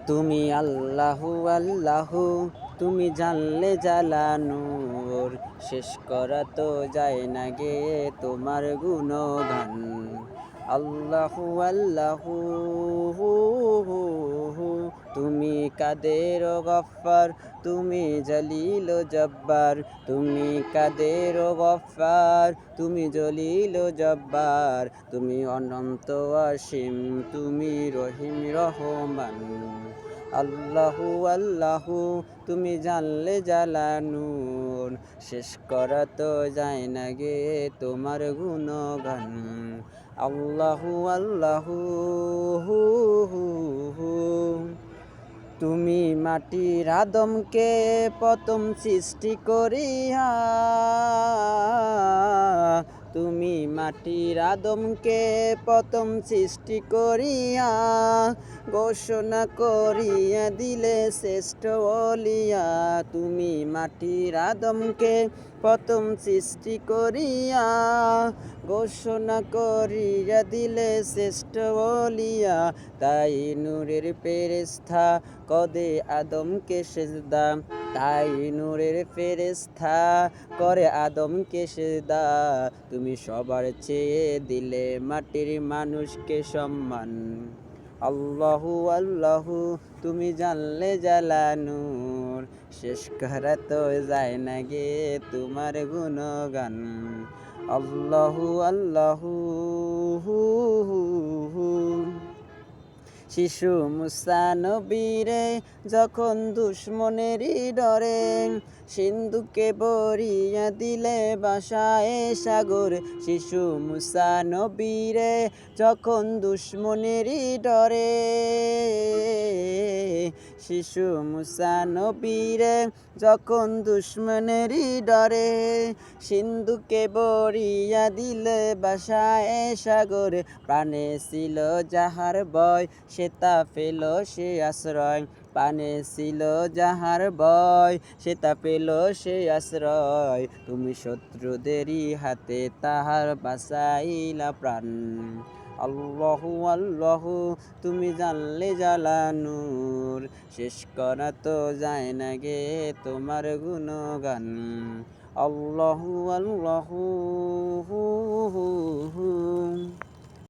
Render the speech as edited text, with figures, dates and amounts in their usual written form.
তুমি আল্লাহু আল্লাহু, তুমি জানলে জালানুর, শেষ করা তো যায় না গে তোমার গুণগান। আল্লাহু আল্লাহু, হু হু হু, তুমি কাদের গফফার, তুমি জলিল জব্বার। তুমি কাদের গফফার, তুমি জলিল জব্বার। তুমি অনন্ত অসীম, তুমি রহিম রহমান। আল্লাহু আল্লাহু, তুমি জানলে জালানুর, শেষ করা তো যায় না গে তোমার গুণগান। আল্লাহু আল্লাহু, হু হু হু, তুমি মাটির আদমকে প্রথম সৃষ্টি করিয়া, তুমি মাটির আদমকে প্রথম সৃষ্টি করিয়া, ঘোষণা করিয়া দিলে শ্রেষ্ঠ ওলিয়া। তুমি মাটির আদমকে প্রথম সৃষ্টি করিয়া, ঘোষণা করিয়া দিলে শ্রেষ্ঠ ওলিয়া। তাই নূরের ফেরেশতা কদে আদমকে সেজদা, তাই নূরের ফেরেশতা করে আদমকে সেজদা। তুমি সবার চেয়ে দিলে মাটির মানুষকে সম্মান। আল্লাহু আল্লাহু, তুমি জানলে জালানুর, শেষ করা তো যায় না গে তোমার গুণগান। আল্লাহু আল্লাহু, হু হু হু, শিশু মুসা নবীরে যখন দুশ্মনেরই ডরে, সিন্ধুকে বরিয়া দিলে ভাসায় সাগর। শিশু মুসা নবীরে যখন দুশ্মনেরই ডরে, শিশু মুসা নবীরে যখন দুশ্মনেরই ডরে, সিন্ধুকে বরিয়া দিলে ভাসায় সাগর। প্রাণে ছিল যাহার ভয়, সে তা পেল সে আশ্রয়। প্রাণে ছিল যাহার ভয়, সে তা পেল সে আশ্রয়। তুমি শত্রুদেরই হাতে তাহার বাঁচাইলা প্রাণ। আল্লাহু আল্লাহু, তুমি জানলে জালানুর, শেষ করা তো যায় না গে তোমার গুণগান। আল্লাহু আল্লাহু, হু হু হু।